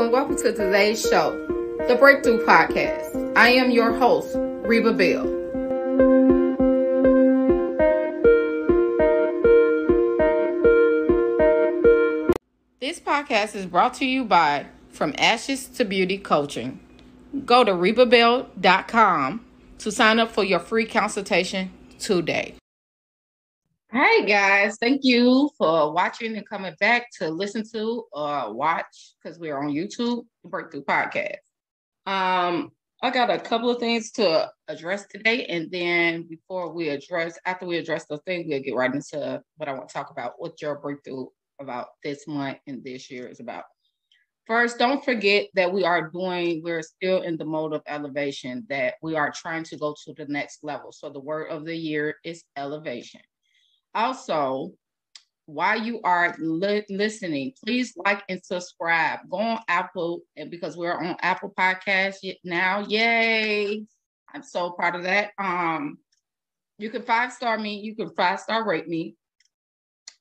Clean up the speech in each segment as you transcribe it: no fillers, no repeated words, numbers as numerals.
Hello and welcome to today's show, the Breakthrough Podcast. I am your host, Reba Bell. This podcast is brought to you by From Ashes to Beauty Coaching. Go to rebabell.com to sign up for your free consultation today. Hey guys, thank you for watching and coming back to listen to or watch, because we're on YouTube, the Breakthrough Podcast. I got a couple of things to address today, and then after we address those things, we'll get right into what I want to talk about, what your breakthrough about this month and this year is about. First, don't forget that we're still in the mode of elevation, that we are trying to go to the next level. So the word of the year is elevation. Also, while you are listening, please like and subscribe. Go on Apple, and because we're on Apple Podcasts now, yay! I'm so proud of that. You can 5-star me, you can 5-star rate me,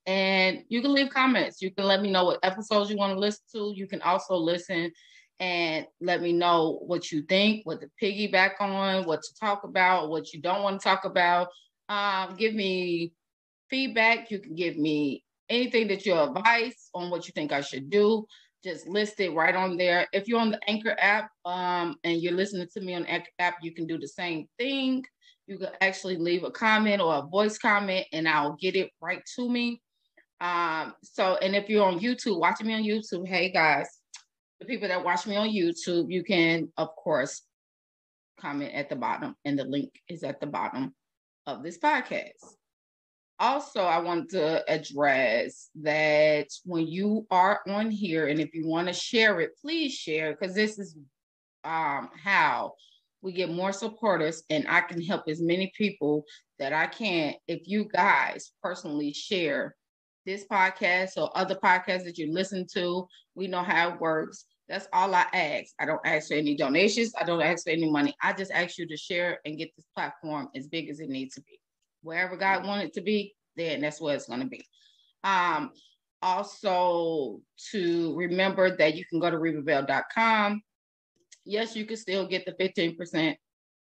and you can leave comments. You can let me know what episodes you want to listen to. You can also listen and let me know what you think, what to piggyback on, what to talk about, what you don't want to talk about. Give me feedback. You can give me anything that your advice on what you think I should do. Just list it right on there. If you're on the Anchor app and you're listening to me on the Anchor app, you can do the same thing. You can actually leave a comment or a voice comment and I'll get it right to me. And if you're on YouTube, watching me on YouTube, hey guys, the people that watch me on YouTube, you can, of course, comment at the bottom, and the link is at the bottom of this podcast. Also, I want to address that when you are on here, and if you want to share it, please share, because this is how we get more supporters, and I can help as many people that I can. If you guys personally share this podcast or other podcasts that you listen to, we know how it works. That's all I ask. I don't ask for any donations. I don't ask for any money. I just ask you to share and get this platform as big as it needs to be. Wherever God wanted it to be, then that's where it's going to be. Also, to remember that you can go to rebabell.com. Yes, you can still get the 15%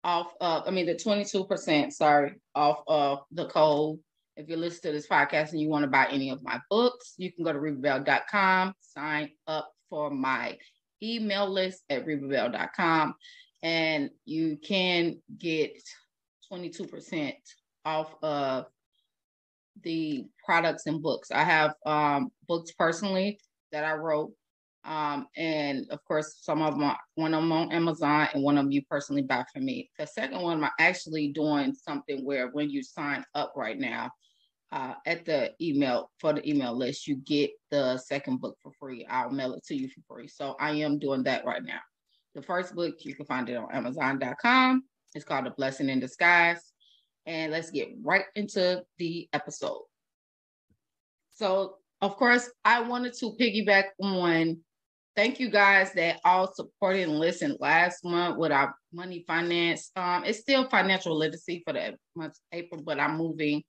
off of, the 22%, off of the code. If you listen to this podcast and you want to buy any of my books, you can go to rebabell.com, sign up for my email list at rebabell.com, and you can get 22% off of the products and books. I have books personally that I wrote, and of course one of them on Amazon, and one of them you personally buy for me. The second one, I'm actually doing something where when you sign up right now at the email list, you get the second book for free. I'll mail it to you for free. So I am doing that right now. The first book, you can find it on Amazon.com. It's called A Blessing in Disguise. And let's get right into the episode. So, of course, I wanted to piggyback on, thank you guys that all supported and listened last month with our money finance. It's still financial literacy for the month of April, but I'm moving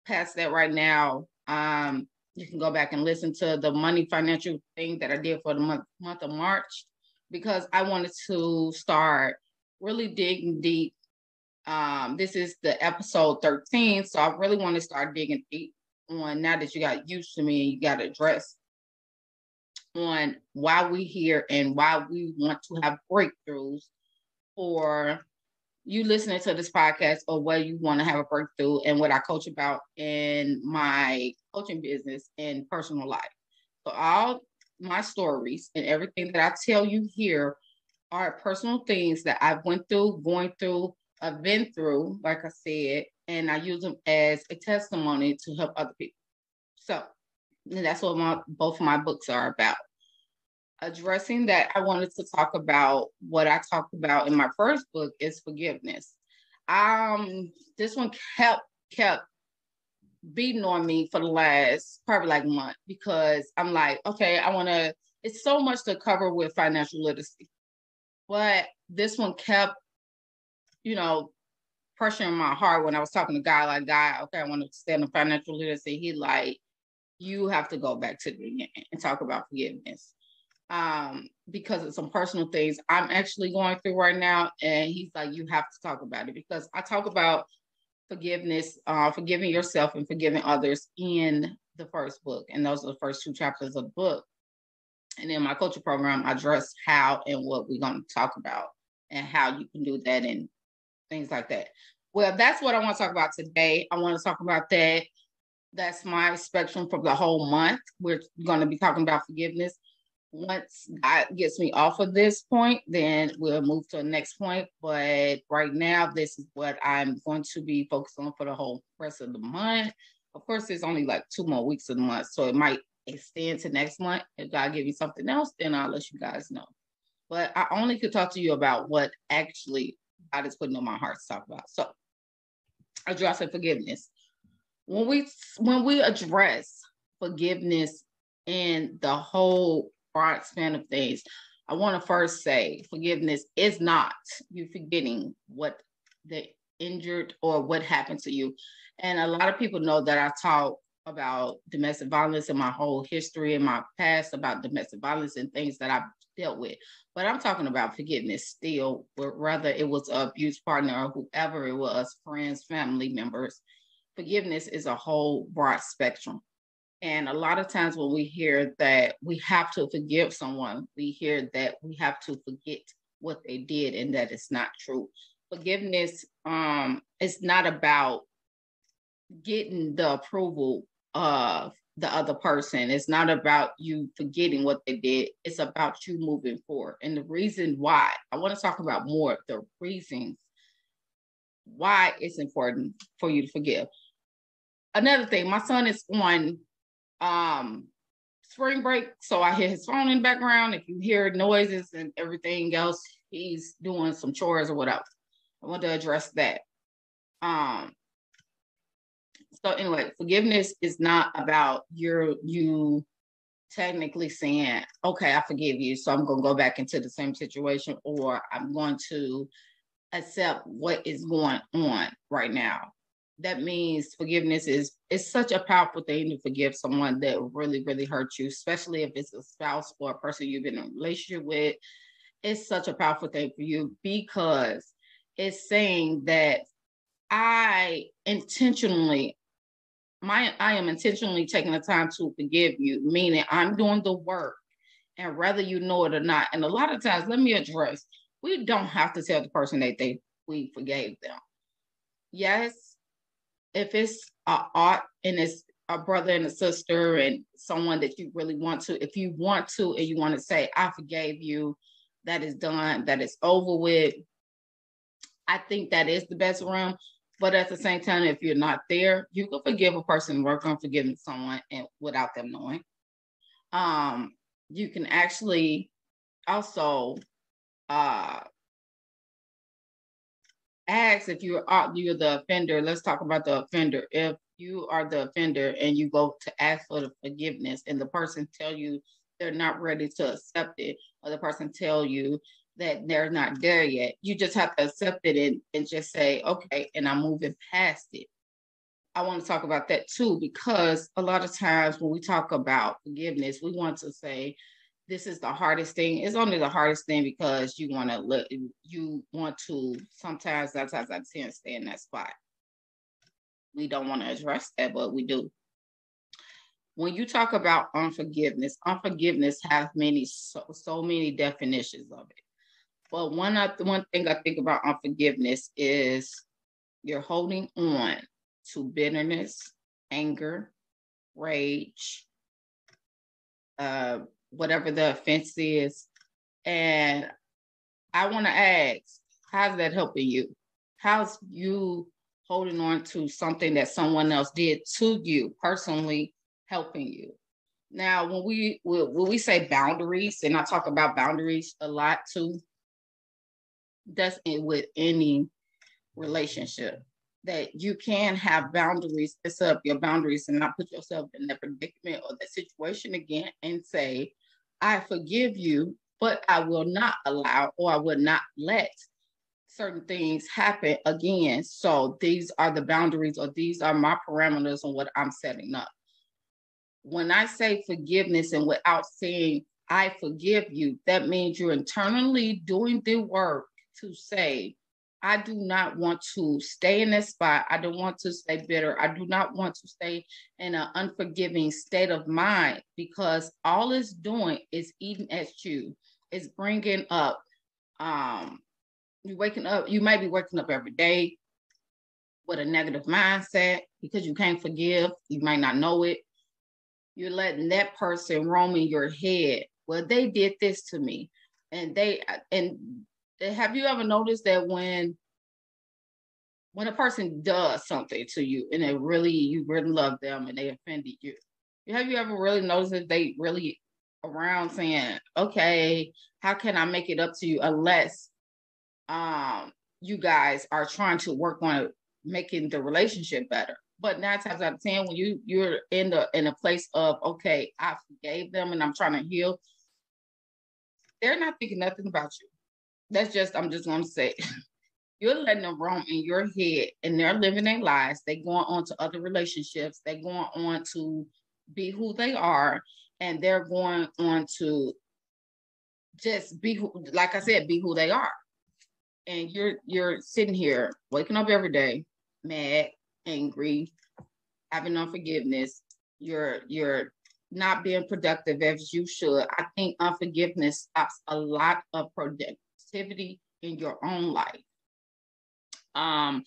past that right now. You can go back and listen to the money financial thing that I did for the month of March, because I wanted to start really digging deep. This is the episode 13, so I really want to start digging deep on, now that you got used to me and you got addressed on why we here and why we want to have breakthroughs, for you listening to this podcast, or where you want to have a breakthrough, and what I coach about in my coaching business and personal life. So all my stories and everything that I tell you here are personal things that I've went through, I've been through, like I said, and I use them as a testimony to help other people. So that's what both of my books are about. Addressing that, I wanted to talk about what I talked about in my first book is forgiveness. This one kept beating on me for the last probably like month, because I'm like, okay, it's so much to cover with financial literacy, but this one kept pressure in my heart when I was talking to God, okay, I want to stand on financial literacy. He like, you have to go back to the beginning and talk about forgiveness. because of some personal things I'm actually going through right now. And he's like, you have to talk about it, because I talk about forgiveness, forgiving yourself and forgiving others in the first book. And those are the first 2 chapters of the book. And in my coaching program, I address how and what we're going to talk about and how you can do that and things like that. Well, that's what I want to talk about today. I want to talk about that. That's my spectrum for the whole month. We're going to be talking about forgiveness. Once God gets me off of this point, then we'll move to the next point. But right now, this is what I'm going to be focused on for the whole rest of the month. Of course, there's only like 2 more weeks of the month, so it might extend to next month. If God gives me something else, then I'll let you guys know. But I only could talk to you about what actually God is putting on my heart to talk about. So, addressing forgiveness. When we address forgiveness in the whole broad span of things, I want to first say forgiveness is not you forgetting what the injured or what happened to you. And a lot of people know that I talk about domestic violence in my whole history in my past about domestic violence and things that I've dealt with. But I'm talking about forgiveness still, whether it was an abuse partner or whoever it was, friends, family members. Forgiveness is a whole broad spectrum. And a lot of times when we hear that we have to forgive someone, we hear that we have to forget what they did, and that is not true. Forgiveness is not about getting the approval of the other person. It's not about you forgetting what they did. It's about you moving forward. And the reason why, I want to talk about more of the reasons why it's important for you to forgive. Another thing, my son is on spring break, so I hear his phone in the background. If you hear noises and everything else, he's doing some chores or whatever. I want to address that. So anyway, forgiveness is not about you technically saying, okay, I forgive you, so I'm going to go back into the same situation, or I'm going to accept what is going on right now. That means forgiveness is such a powerful thing to forgive someone that really, really hurt you, especially if it's a spouse or a person you've been in a relationship with. It's such a powerful thing for you, because it's saying that I am intentionally taking the time to forgive you, meaning I'm doing the work, and whether you know it or not. And a lot of times, let me address, we don't have to tell the person that we forgave them. Yes, if it's an aunt and it's a brother and a sister and someone that you really want to, if you want to and you want to say, I forgave you, that is done, that is over with, I think that is the best realm. But at the same time, if you're not there, you can forgive a person and work on forgiving someone and without them knowing. You can actually also ask if you're the offender. Let's talk about the offender. If you are the offender and you go to ask for the forgiveness and the person tell you they're not ready to accept it, or the person tell you that they're not there yet, you just have to accept it and just say, okay, and I'm moving past it. I want to talk about that too, because a lot of times when we talk about forgiveness, we want to say, this is the hardest thing. It's only the hardest thing because you want to sometimes that's how I tend to stay in that spot. We don't want to address that, but we do. When you talk about unforgiveness has so many definitions of it. But one thing I think about unforgiveness is you're holding on to bitterness, anger, rage, whatever the offense is. And I want to ask, how's that helping you? How's you holding on to something that someone else did to you personally helping you? Now, when we say boundaries, and I talk about boundaries a lot too, that's with any relationship, that you can have boundaries, set up your boundaries and not put yourself in that predicament or that situation again, and say, I forgive you, but I will not allow, or I will not let certain things happen again. So these are the boundaries, or these are my parameters on what I'm setting up. When I say forgiveness, and without saying I forgive you, that means you're internally doing the work to say, I do not want to stay in this spot. I don't want to stay bitter. I do not want to stay in an unforgiving state of mind, because all it's doing is eating at you. It's bringing up, you waking up, you might be waking up every day with a negative mindset because you can't forgive. You might not know it. You're letting that person roam in your head. Well, they did this to me. And have you ever noticed that when a person does something to you and you really love them and they offended you, have you ever really noticed that they really around saying, okay, how can I make it up to you, unless you guys are trying to work on making the relationship better? But 9 times out of 10, when you're in a place of, okay, I forgave them and I'm trying to heal, they're not thinking nothing about you. I'm just going to say, you're letting them roam in your head and they're living their lives. They're going on to other relationships. They're going on to be who they are. And they're going on to just be like I said, be who they are. And you're sitting here waking up every day, mad, angry, having unforgiveness. You're not being productive as you should. I think unforgiveness stops a lot of productivity in your own life. I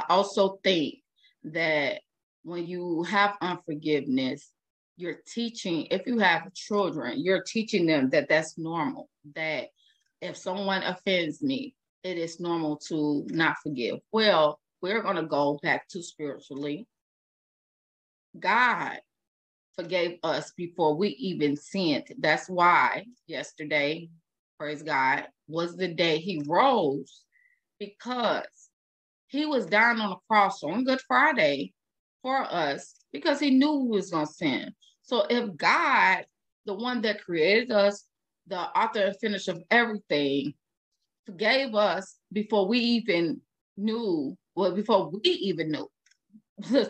also think that when you have unforgiveness, you're teaching, if you have children, you're teaching them that that's normal, that if someone offends me, it is normal to not forgive. Well, we're going to go back to spiritually. God forgave us before we even sinned. That's why yesterday, praise God, was the day he rose, because he was down on the cross on Good Friday for us because he knew we was going to sin. So if God, the one that created us, the author and finisher of everything, forgave us before we even knew the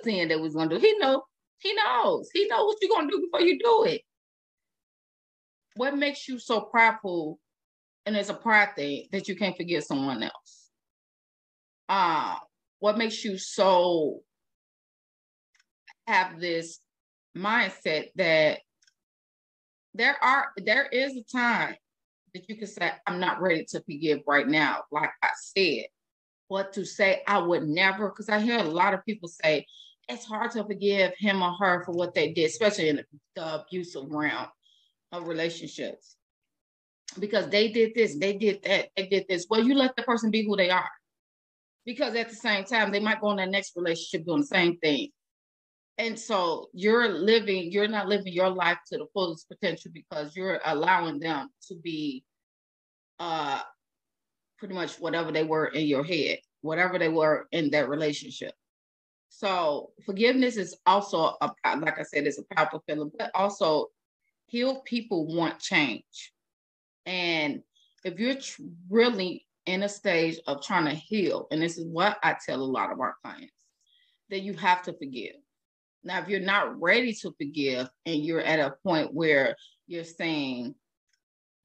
sin that we was going to do. He knows what you're going to do before you do it. What makes you so prideful, and it's a pride thing, that you can't forgive someone else? What makes you so have this mindset that there is a time that you can say, I'm not ready to forgive right now, like I said. But to say I would never, because I hear a lot of people say it's hard to forgive him or her for what they did, especially in the abusive realm of relationships, because they did this, they did that, they did this. Well, you let the person be who they are, because at the same time, they might go in their next relationship doing the same thing. And so you're not living your life to the fullest potential, because you're allowing them to be pretty much whatever they were in your head, whatever they were in that relationship. So forgiveness is also, like I said, it's a powerful feeling, but also healed people want change. And if you're really in a stage of trying to heal, and this is what I tell a lot of our clients, that you have to forgive. Now, if you're not ready to forgive and you're at a point where you're saying,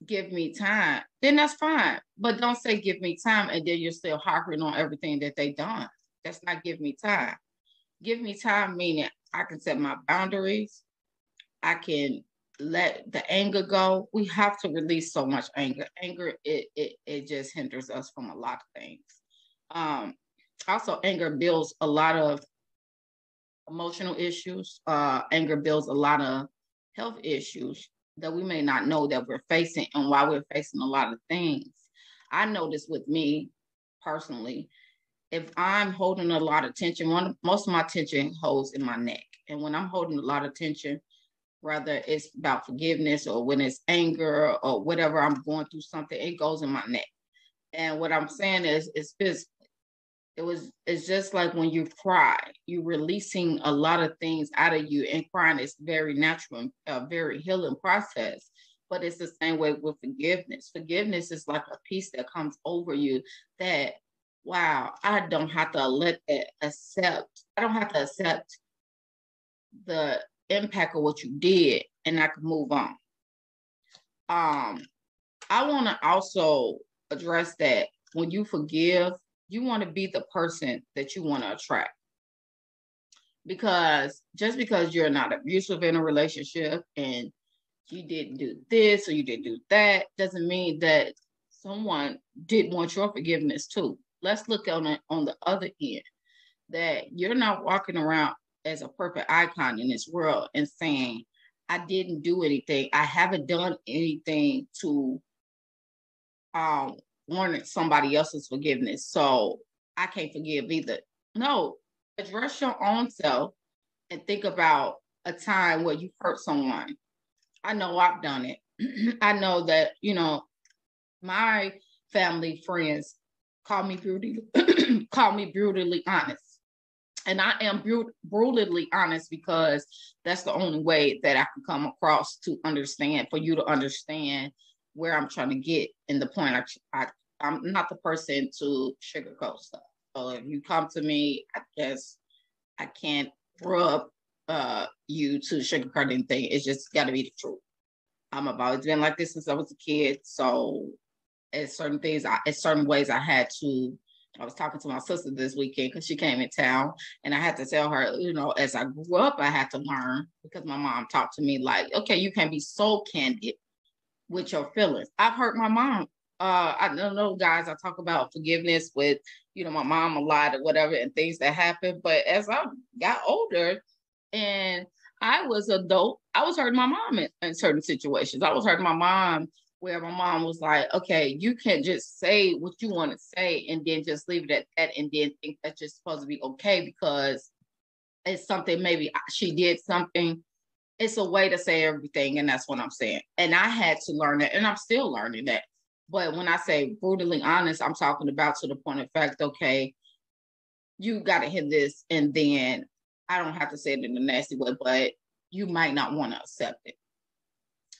give me time, then that's fine. But don't say, give me time, and then you're still harping on everything that they've done. That's not give me time. Give me time, meaning I can set my boundaries. I can let the anger go. We have to release so much anger. Anger, it just hinders us from a lot of things. Also, anger builds a lot of emotional issues. Anger builds a lot of health issues that we may not know that we're facing, and why we're facing a lot of things. I know this with me personally. If I'm holding a lot of tension, most of my tension holds in my neck. And when I'm holding a lot of tension, whether it's about forgiveness or when it's anger or whatever, I'm going through something, it goes in my neck. And what I'm saying is, it's physically. It's just like when you cry, you're releasing a lot of things out of you, and crying is very natural and a very healing process. But it's the same way with forgiveness. Forgiveness is like a peace that comes over you that, wow, I don't have to accept the impact of what you did, and I can move on. I want to also address that when you forgive, you want to be the person that you want to attract. Because just because you're not abusive in a relationship and you didn't do this or you didn't do that doesn't mean that someone didn't want your forgiveness too. Let's look on it on the other end, that you're not walking around as a perfect icon in this world and saying, I didn't do anything. I haven't done anything to warrant somebody else's forgiveness, so I can't forgive either. No, address your own self and think about a time where you hurt someone. I know I've done it. I know that, my family friends call me brutally, call me brutally honest. And I am brutally honest because that's the only way that I can come across to understand, for you to understand where I'm trying to get in the point. I'm not the person to sugarcoat stuff. So if you come to me, I guess I can't rub you to sugarcoat anything. It's just got to be the truth. I've always been like this since I was a kid. So at certain ways I had to. I was talking to my sister this weekend because she came in town, and I had to tell her, as I grew up, I had to learn, because my mom talked to me like, okay, you can't be so candid with your feelings. I've hurt my mom. I don't know, guys, I talk about forgiveness with, my mom a lot or whatever, and things that happen. But as I got older and I was adult, I was hurting my mom in certain situations. I was hurting my mom where my mom was like, okay, you can't just say what you want to say and then just leave it at that and then think that's just supposed to be okay because it's something, maybe she did something. It's a way to say everything, and that's what I'm saying. And I had to learn that, and I'm still learning that. But when I say brutally honest, I'm talking about to the point of fact, okay, you got to hit this, and then I don't have to say it in a nasty way, but you might not want to accept it.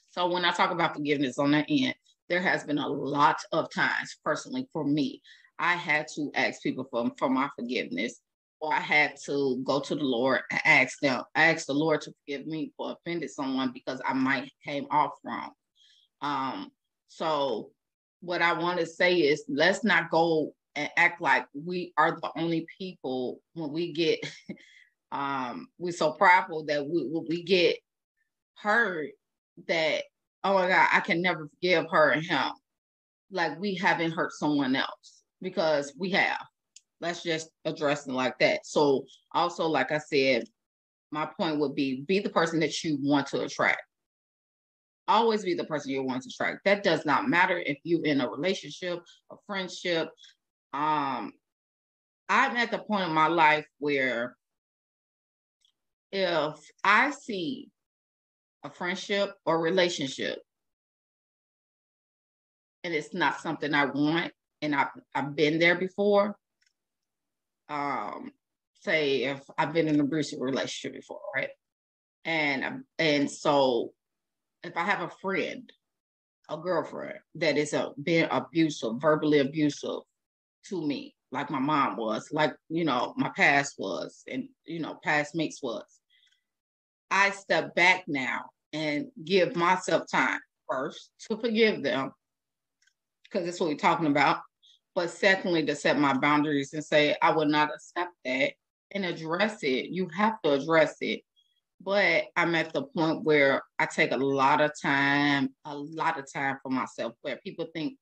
So when I talk about forgiveness on that end, there has been a lot of times, personally, for me, I had to ask people for my forgiveness, or I had to go to the Lord and ask the Lord to forgive me for offending someone because I might came off wrong. So what I want to say is, let's not go and act like we are the only people when we get, we're so prideful that we get hurt that, oh my God, I can never forgive her and him. Like we haven't hurt someone else, because we have. Let's just address it like that. So also, like I said, my point would be the person that you want to attract. Always be the person you want to attract. That does not matter if you're in a relationship, a friendship. I'm at the point in my life where if I see a friendship or relationship and it's not something I want, and I've been there before, say if I've been in an abusive relationship before, right? And so if I have a friend, a girlfriend that is being abusive, verbally abusive to me, like my mom was, like, my past was, and, past mates was, I step back now and give myself time first to forgive them, because that's what we're talking about. But secondly, to set my boundaries and say, I will not accept that, and address it. You have to address it. But I'm at the point where I take a lot of time for myself, where people think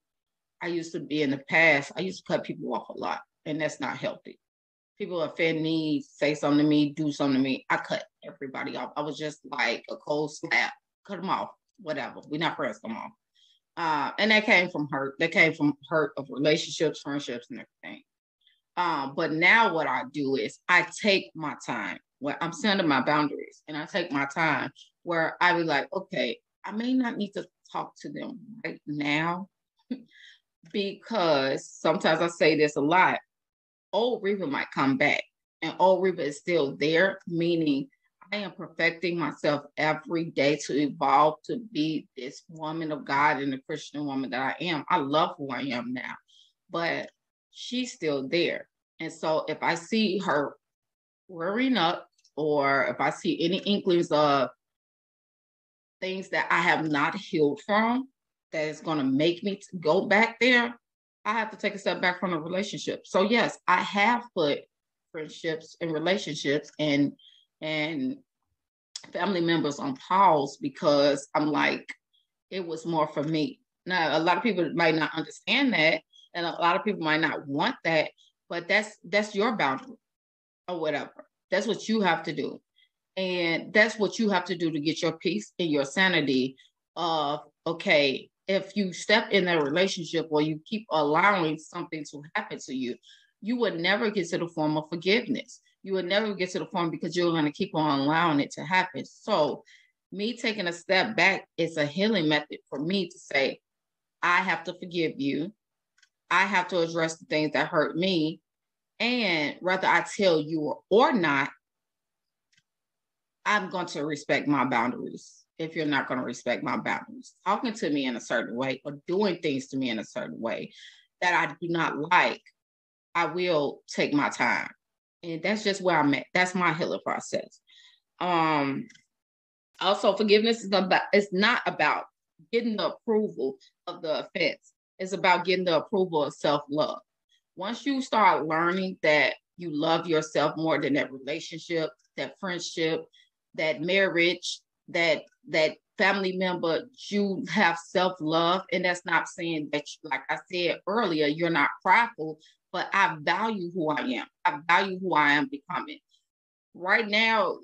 I used to be in the past. I used to cut people off a lot, and that's not healthy. People offend me, say something to me, do something to me. I cut everybody off. I was just like a cold slap, cut them off, whatever. We're not friends no more. And that came from hurt. That came from hurt of relationships, friendships, and everything. But now what I do is I take my time where I'm setting my boundaries, and I take my time where I be like, okay, I may not need to talk to them right now because sometimes I say this a lot. Old Reba might come back, and old Reba is still there, meaning I am perfecting myself every day to evolve to be this woman of God and the Christian woman that I am. I love who I am now, but she's still there. And so if I see her rearing up, or if I see any inklings of things that I have not healed from, that is going to make me go back there, I have to take a step back from the relationship. So yes, I have put friendships and relationships and family members on pause because I'm like, it was more for me. Now, a lot of people might not understand that, and a lot of people might not want that, but that's your boundary or whatever. That's what you have to do. And that's what you have to do to get your peace and your sanity of, okay, if you step in that relationship or you keep allowing something to happen to you, you would never get to the form of forgiveness. You would never get to the form because you're going to keep on allowing it to happen. So me taking a step back is a healing method for me to say, I have to forgive you. I have to address the things that hurt me. And whether I tell you or not, I'm going to respect my boundaries. If you're not going to respect my boundaries, talking to me in a certain way or doing things to me in a certain way that I do not like, I will take my time. And that's just where I'm at. That's my healing process. Also, forgiveness is not about getting the approval of the offense. It's about getting the approval of self-love. Once you start learning that you love yourself more than that relationship, that friendship, that marriage, that family member, you have self-love. And that's not saying that, like I said earlier, you're not prideful, but I value who I am. I value who I am becoming. Right now,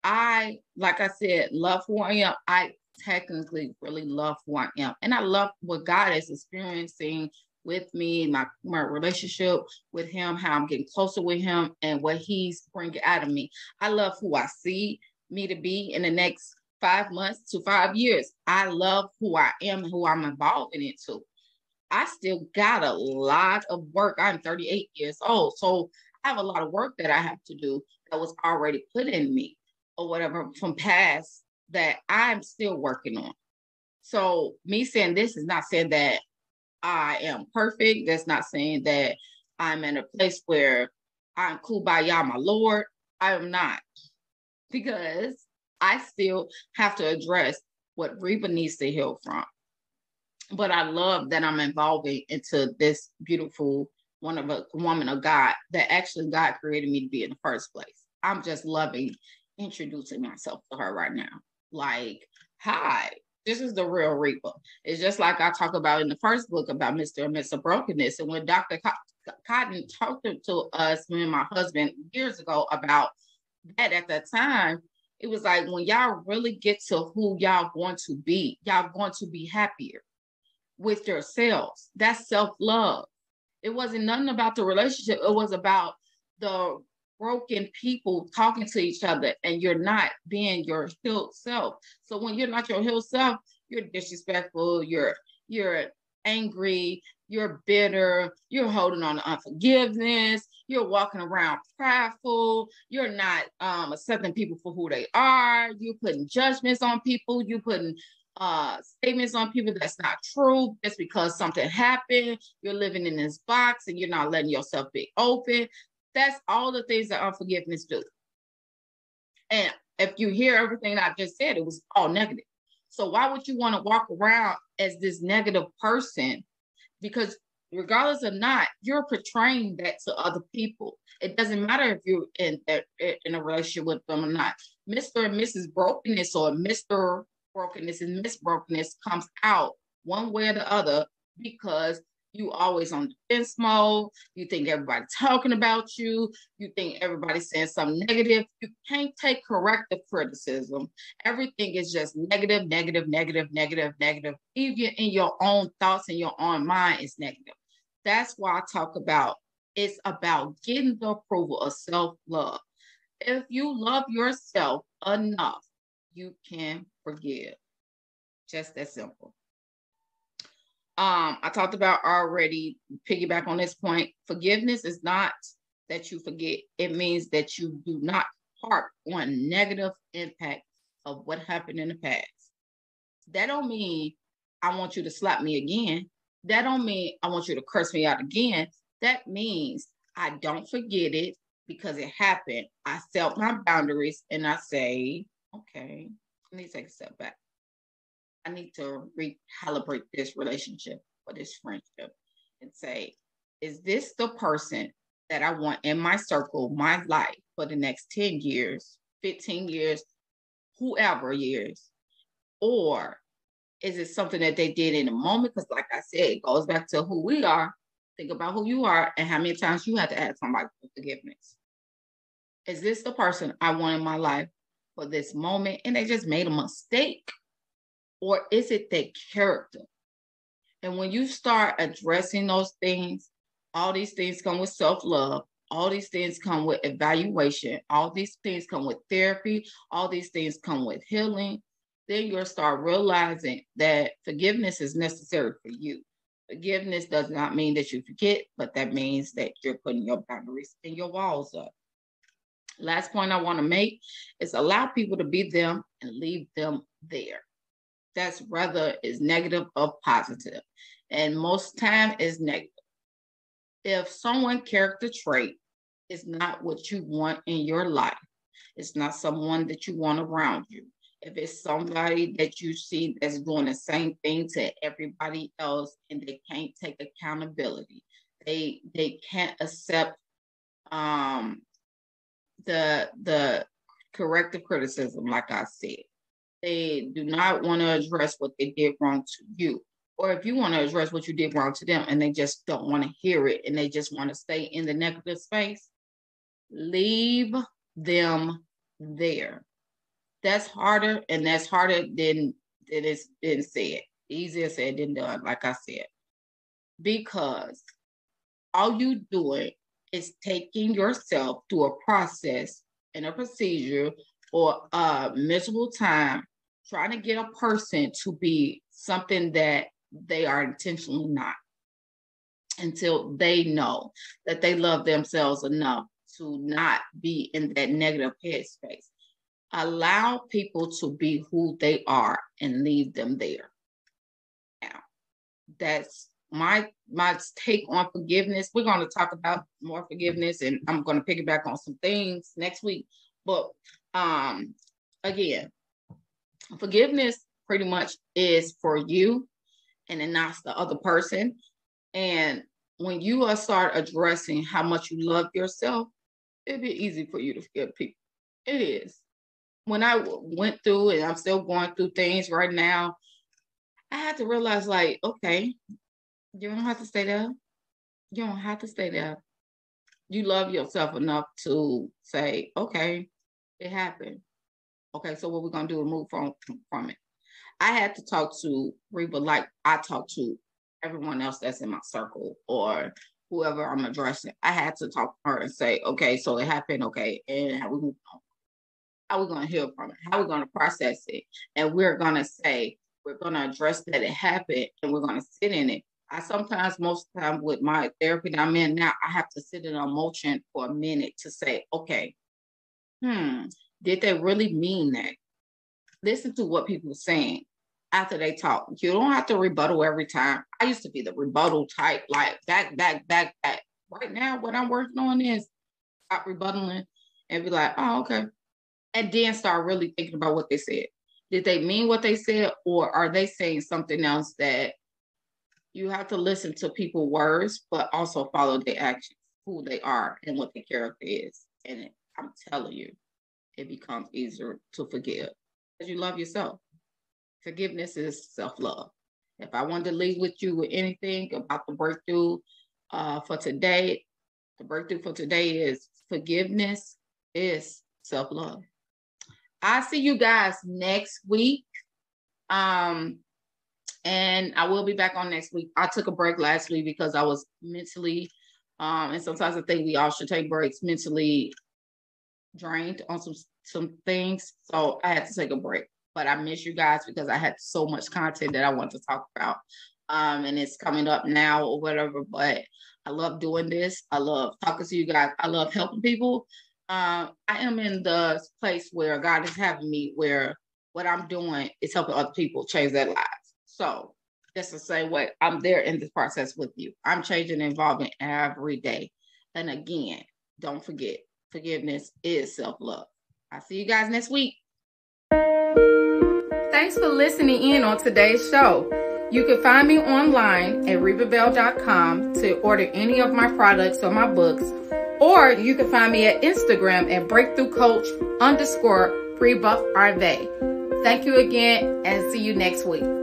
like I said, love who I am. I technically really love who I am. And I love what God is experiencing with me, my relationship with him, how I'm getting closer with him and what he's bringing out of me. I love who I see me to be in the next 5 months to 5 years. I love who I am and who I'm evolving into. I still got a lot of work. I'm 38 years old. So I have a lot of work that I have to do that was already put in me or whatever from past that I'm still working on. So me saying this is not saying that I am perfect. That's not saying that I'm in a place where I'm kumbaya, my Lord. I am not. Because I still have to address what Reba needs to heal from. But I love that I'm evolving into this beautiful woman of God that actually God created me to be in the first place. I'm just loving introducing myself to her right now. Like, hi, this is the real Reba. It's just like I talk about in the first book about Mr. and Mrs. Brokenness. And when Dr. Cotton talked to us, me and my husband, years ago about that at that time, it was like when y'all really get to who y'all going to be, y'all going to be happier with yourselves. That's self-love. It wasn't nothing about the relationship. It was about the broken people talking to each other and you're not being your healed self. So when you're not your healed self, you're disrespectful, you're angry, you're bitter, you're holding on to unforgiveness, you're walking around prideful, you're not accepting people for who they are, you're putting judgments on people, you're putting statements on people that's not true just because something happened. You're living in this box and you're not letting yourself be open. That's all the things that unforgiveness do. And if you hear everything I just said, it was all negative. So why would you want to walk around as this negative person? Because regardless of not, you're portraying that to other people. It doesn't matter if you're in a relationship with them or not. Mr. and Mrs. Brokenness or Mr. Brokenness and Miss Brokenness comes out one way or the other because you always on defense mode. You think everybody's talking about you. You think everybody's saying something negative. You can't take corrective criticism. Everything is just negative, negative, negative, negative, negative. Even in your own thoughts and your own mind is negative. That's why I talk about it's about getting the approval of self-love. If you love yourself enough, you can forgive. Just that simple. I talked about already, piggyback on this point, forgiveness is not that you forget. It means that you do not harp on negative impact of what happened in the past. That don't mean I want you to slap me again. That don't mean I want you to curse me out again. That means I don't forget it because it happened. I set my boundaries and I say, okay, let me take a step back. I need to recalibrate this relationship or this friendship and say, is this the person that I want in my circle, my life for the next 10 years, 15 years, whoever years? Or is it something that they did in a moment? Because like I said, it goes back to who we are. Think about who you are and how many times you had to ask somebody for forgiveness. Is this the person I want in my life for this moment and they just made a mistake? Or is it their character? And when you start addressing those things, all these things come with self-love. All these things come with evaluation. All these things come with therapy. All these things come with healing. Then you'll start realizing that forgiveness is necessary for you. Forgiveness does not mean that you forget, but that means that you're putting your boundaries and your walls up. Last point I want to make is allow people to be them and leave them there. That's rather is negative or positive. And most time is negative. If someone's character trait is not what you want in your life, it's not someone that you want around you. If it's somebody that you see that's doing the same thing to everybody else and they can't take accountability, they can't accept the corrective criticism, like I said. They do not want to address what they did wrong to you. Or if you want to address what you did wrong to them and they just don't want to hear it and they just want to stay in the negative space, leave them there. That's harder, and that's harder than it's been said. Easier said than done, like I said. Because all you doing is taking yourself through a process and a procedure or a miserable time trying to get a person to be something that they are intentionally not, until they know that they love themselves enough to not be in that negative headspace. Allow people to be who they are and leave them there. Now, that's my take on forgiveness. We're going to talk about more forgiveness, and I'm going to piggyback on some things next week. But again, forgiveness pretty much is for you, and then not the other person. And when you start addressing how much you love yourself, it'll be easy for you to forgive people. It is. When I went through, and I'm still going through things right now, I had to realize, like, okay, you don't have to stay there. You don't have to stay there. You love yourself enough to say, okay, it happened. Okay, so what we're going to do is move from it. I had to talk to Reba like I talk to everyone else that's in my circle or whoever I'm addressing. I had to talk to her and say, okay, so it happened, okay, and how we move on. How are we going to heal from it? How are we going to process it? And we're going to say, we're going to address that it happened, and we're going to sit in it. Most of the time with my therapy that I'm in now, I have to sit in emotion for a minute to say, okay, did they really mean that? Listen to what people are saying after they talk. You don't have to rebuttal every time. I used to be the rebuttal type, like back. Right now, what I'm working on is stop rebuttaling and be like, oh, okay. And then start really thinking about what they said. Did they mean what they said, or are they saying something else? That you have to listen to people's words, but also follow their actions, who they are and what their character is. And I'm telling you, it becomes easier to forgive because you love yourself. Forgiveness is self-love. If I wanted to leave with you with anything about the breakthrough for today, the breakthrough for today is forgiveness is self-love. I'll see you guys next week. And I will be back on next week. I took a break last week because I was mentally, and sometimes I think we all should take breaks, mentally drained on some things. So I had to take a break. But I miss you guys because I had so much content that I want to talk about. And it's coming up now or whatever. But I love doing this. I love talking to you guys. I love helping people. I am in the place where God is having me, where what I'm doing is helping other people change their lives. So just the same way, I'm there in this process with you. I'm changing and evolving every day. And again, don't forget, forgiveness is self-love. I'll see you guys next week. thanks for listening in on today's show. You can find me online at rebabelle.com to order any of my products or my books, or you can find me at Instagram at breakthroughcoach_Reba Arve. Thank you again and see you next week.